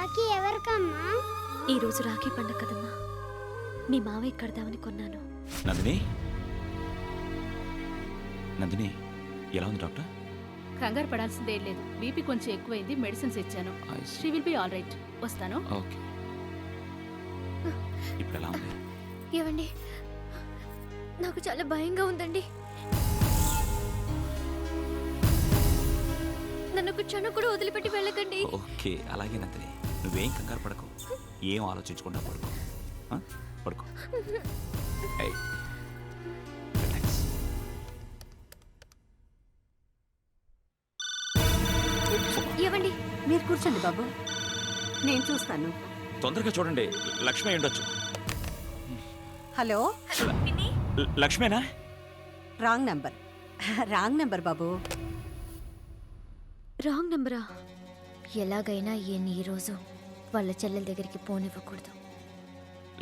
రాఖీ ఎవరికమ్మా? ఈ రోజు రాఖీ పండగ కదమ్మా, మీ మావయ్య కడదామని కొన్నాను. నందిని, నందిని ఎలా ఉంది డాక్టర్? కంగారు పడాల్సిందే లేదు. బీపీ కొంచెం ఎక్కువైంది, మెడిసిన్స్ ఇచ్చాను. She will be all right. వస్తాను. ఓకే. ఇప్పుడు ఎలా ఉంది? ఏవండి, నాకు చాలా భయంగా ఉందండి. నన్ను ఒక క్షణం కూడా వదిలిపెట్టి వెళ్ళకండి. ఓకే, అలాగే నందిని, నువ్వేం కంగారు పడకు, ఏం ఆలోచించకుండా పడుకో. పడుకో. రిలాక్స్. ఏవండి, మీరు కూర్చోండి బాబు, నేను చూస్తాను. తొందరగా చూడండి, లక్ష్మి ఉండొచ్చు. హలో, లక్ష్మేనా? Wrong number. రాంగ్ నంబర్ బాబు. రాంగ్ నంబరా? ఎలాగైనా ఈ రోజు వాళ్ళ చెల్లెల దగ్గరికి పోనివ్వకూడదు.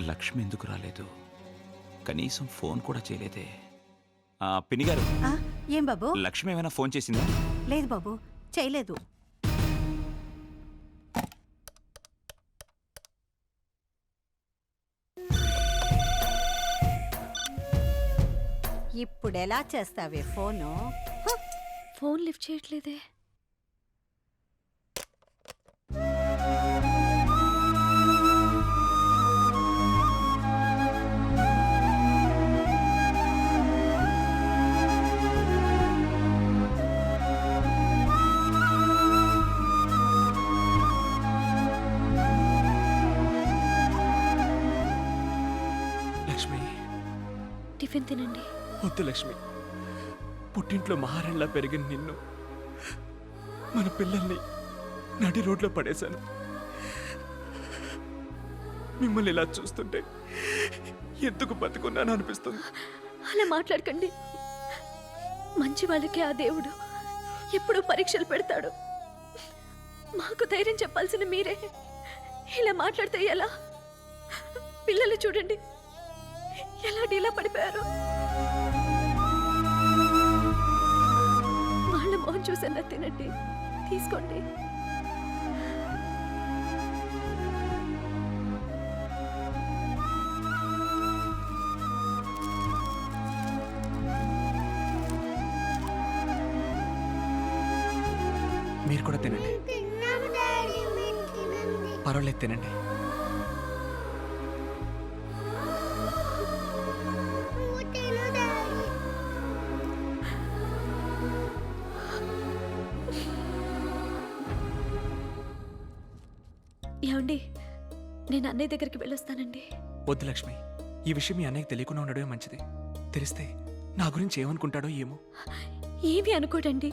లక్ష్మి ఎందుకు రాలేదు? కనీసం ఫోన్ కూడా చేయలేదే. పిన్ని గారు, ఏం బాబు? లక్ష్మి ఏమైనా ఫోన్ చేసిందా? లేదు బాబు, చేయలేదు. ఇప్పుడు ఎలా చేస్తావే ఫోను? ఫోన్ లిఫ్ట్ చేయట్లేదే. లక్ష్మి, టిఫిన్ తినండి. వద్దు లక్ష్మి, పుట్టింట్లో మహారాణిలా పెరిగిన నిన్ను, మన పిల్లల్ని నడి రోడ్లో పడేశాను. మిమ్మల్ని ఇలా చూస్తుంటే ఎందుకు బతుకున్నాను అనిపిస్తుంది. అలా మాట్లాడకండి. మంచి వాళ్ళకి ఆ దేవుడు ఎప్పుడూ పరీక్షలు పెడతాడు. మాకు ధైర్యం చెప్పాల్సిన మీరే ఇలా మాట్లాడితే ఎలా? పిల్లలు చూడండి ఎలా డీలా పడిపోయారు. వాళ్ళ మొహం చూసన్నా తినండి, తీసుకోండి. మీరు కూడా తినండి. తిన్నాను డాడీ, మీరు తినండి. పర్వాలేదు, తినండి. నువ్వు తిను డాడీ. ఏమండి, నేను అన్నయ్య దగ్గరికి వెళ్ళొస్తానండి. వద్దు లక్ష్మి, ఈ విషయం మీ అన్నయ్యకి తెలియకుండా ఉండడమే మంచిది. తెలిస్తే నా గురించి ఏమనుకుంటాడో ఏమో. ఏమి అనుకోడండి,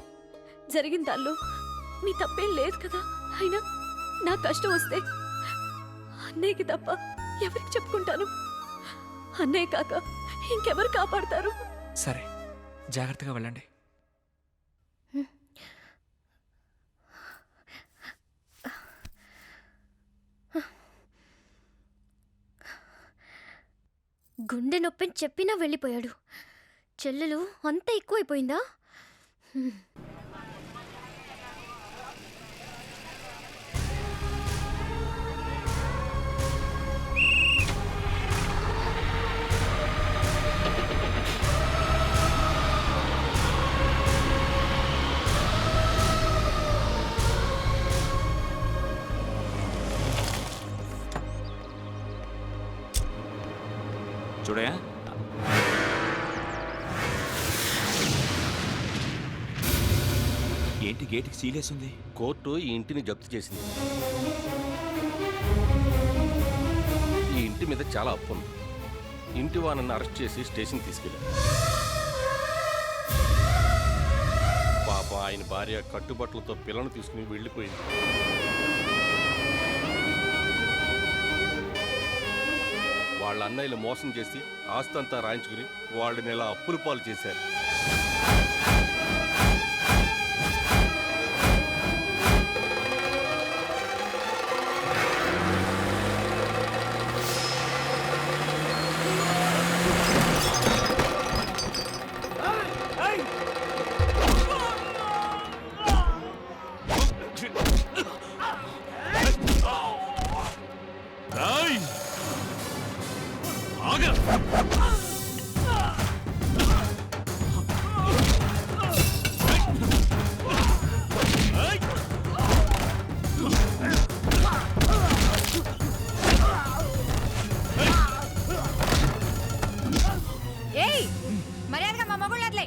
జరిగిన దానిలో మీ తప్పేం లేదు కదా. అయినా నా కష్టం వస్తే అన్నయ్యకి తప్ప ఎవరికి చెప్పుకుంటాను? అన్నయ్య కాక ఇంకెవరు కాపాడతారు? సరే, జాగ్రత్తగా వెళ్ళండి. గుండె నొప్పిని చెప్పినా వెళ్ళిపోయాడు. చెల్లెలు అంత ఎక్కువైపోయిందా? చూడయా, ఏంటి గేటుకి సీలేసింది? కోర్టు ఈ ఇంటిని జప్తు చేసింది. ఈ ఇంటి మీద చాలా అప్పు ఉంది. ఇంటి వానನ್ನು అరెస్ట్ చేసి స్టేషన్ తీసుకెళ్ళారు. పాప ఆయన భార్య కట్టుబట్టలతో పిల్లను తీసుకుని వెళ్ళిపోయింది. వాళ్ళ అన్నయ్యలు మోసం చేసి ఆస్తంతా రాయించుకుని వాళ్ళని ఇలా అప్పుల పాలు చేశారు. ఏయ్ మర్యాదగా మా మగుళ్ళు వదిలే.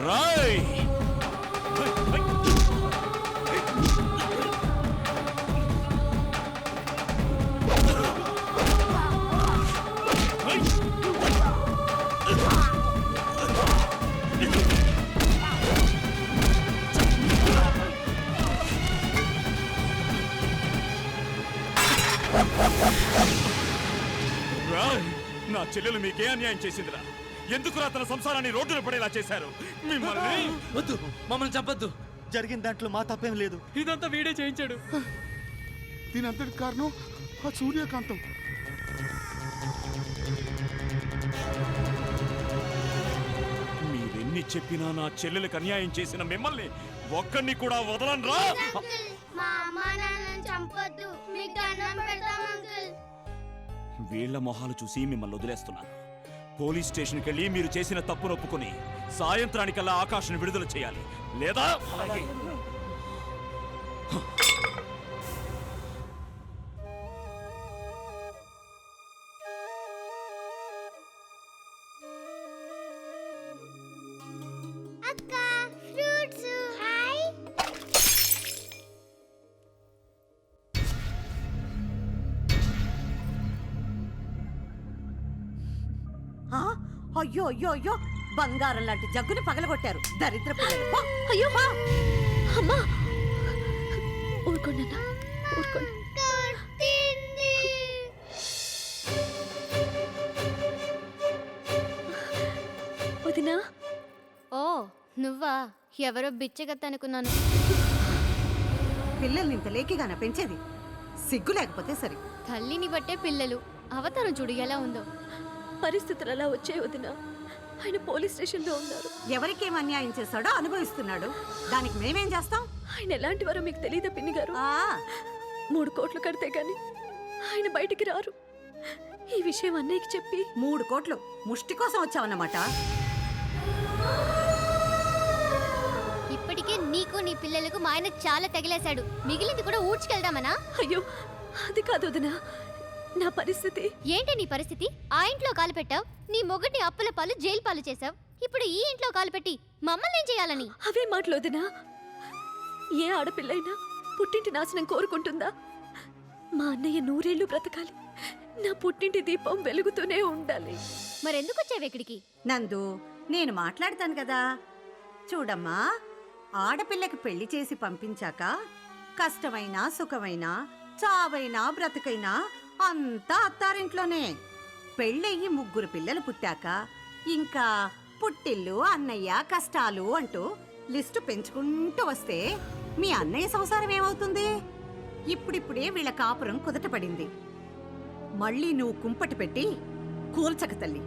రాయ్ నా చెల్లెలు మీకే అన్యాయం చేసిందిరా. ఎందుకురా తన సంసారాన్ని రోడ్డున పడేలా చేశారు? మిమ్మల్ని వద్దు, మమ్మల్ని చంపొద్దు. జరిగిన దాంట్లో మా తప్పేం లేదు. ఇదంతా వీడే చేయించాడు. దీనంతటి కారణం ఆ సూర్యకాంతం. మీరెన్ని చెప్పినా నా చెల్లెలకు అన్యాయం చేసిన మిమ్మల్ని ఒక్కడిని కూడా వదలనురా. మా అమ్మ నాన్నని చంపొద్దు, మీకు దండం పెడతాం అంకుల్. వీళ్ల మొహాలు చూసి మిమ్మల్ని వదిలేస్తున్నాను. పోలీస్ స్టేషన్కి వెళ్ళి మీరు చేసిన తప్పును ఒప్పుకొని సాయంత్రానికల్లా ఆకాష్ను విడుదల చేయాలి, లేదా అక్క ఫ్రూట్స్. హాయ్. ఆ? అయ్యో అయ్యో అయ్యో, బంగారం లాంటి జగ్గుని పగలగొట్టారు దరిద్ర పిల్లలు. పో. అయ్యో అమ్మా, ఊరుకోండి అన్న, ఊరుకోండి. కొట్టింది. వదినా, ఓ నువ్వా? ఎవరో బిచ్చగత్త అనుకున్నాను. పిల్లల్ని ఇంత లేకిగానా పెంచేది? సిగ్గు లేకపోతే సరి. తల్లిని బట్టే పిల్లలు. అవతారం చూడు ఎలా ఉందో. పరిస్థితులు అలా వచ్చే వదినా. ఆయన పోలీస్ స్టేషన్లో ఉన్నారు. ఎవరికేం అన్యాయం చేశాడో అనుభవిస్తున్నాడు. దానికి మేమేం చేస్తాం? ఆయన ఎలాంటి వారో మీకు తెలియదా పిన్ని గారు? ఆ 3 కోట్లు కడితే గాని ఆయన బయటికి రారు. ఈ విషయం అన్నయ్యకి చెప్పి 3 కోట్లు ముష్టి కోసం వచ్చావన్నమాట. ఇప్పటికే నీకు నీ పిల్లలకు మా ఆయన చాలా తగిలేశాడు. మిగిలింది కూడా ఊడ్చుకెళ్దామనా? అయ్యో అది కాదు వదినా, నా పరిస్థితి. ఏంటి నీ పరిస్థితి? ఆ ఇంట్లో కాలు పెట్టావు, నీ మొగుడిని అప్పుల పాలు జైలు పాలు చేశావు. ఇప్పుడు ఈ ఇంట్లో కాలు పెట్టి మమ్మల్ని ఏం చేయాలని? అవే మాటలు వదినా. ఏ ఆడపిల్లైనా పుట్టింటి నాశనం కోరుకుంటుందా? మా అన్నయ్య 100 ఏళ్ళు బ్రతకాలి, నా పుట్టింటి దీపం వెలుగుతూనే ఉండాలి. మరెందుకు వచ్చావు ఇక్కడికి? నందు, నేను మాట్లాడతాను కదా. చూడమ్మా, ఆడపిల్లకి పెళ్లి చేసి పంపించాక కష్టమైనా సుఖమైనా చావైనా బ్రతుకైనా అంతా అత్తారింట్లోనే. పెళ్ళయ్యి 3 పిల్లలు పుట్టాక ఇంకా పుట్టిల్లు, అన్నయ్య, కష్టాలు అంటూ లిస్టు పెంచుకుంటూ వస్తే మీ అన్నయ్య సంసారం ఏమవుతుంది? ఇప్పుడిప్పుడే వీళ్ళ కాపురం కుదటపడింది. మళ్ళీ నువ్వు కుంపటి పెట్టి కూల్చక తల్లి.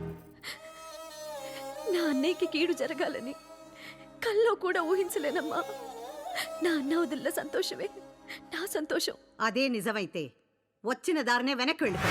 నా అన్నయ్యకి కీడు జరగాలని కల్లో కూడా ఊహించలేనమ్మా. నా అన్న వదిలిన సంతోషమే నా సంతోషం. అదే నిజమైతే వచ్చిన దారినే వెనక్కి వెళ్ళిపో.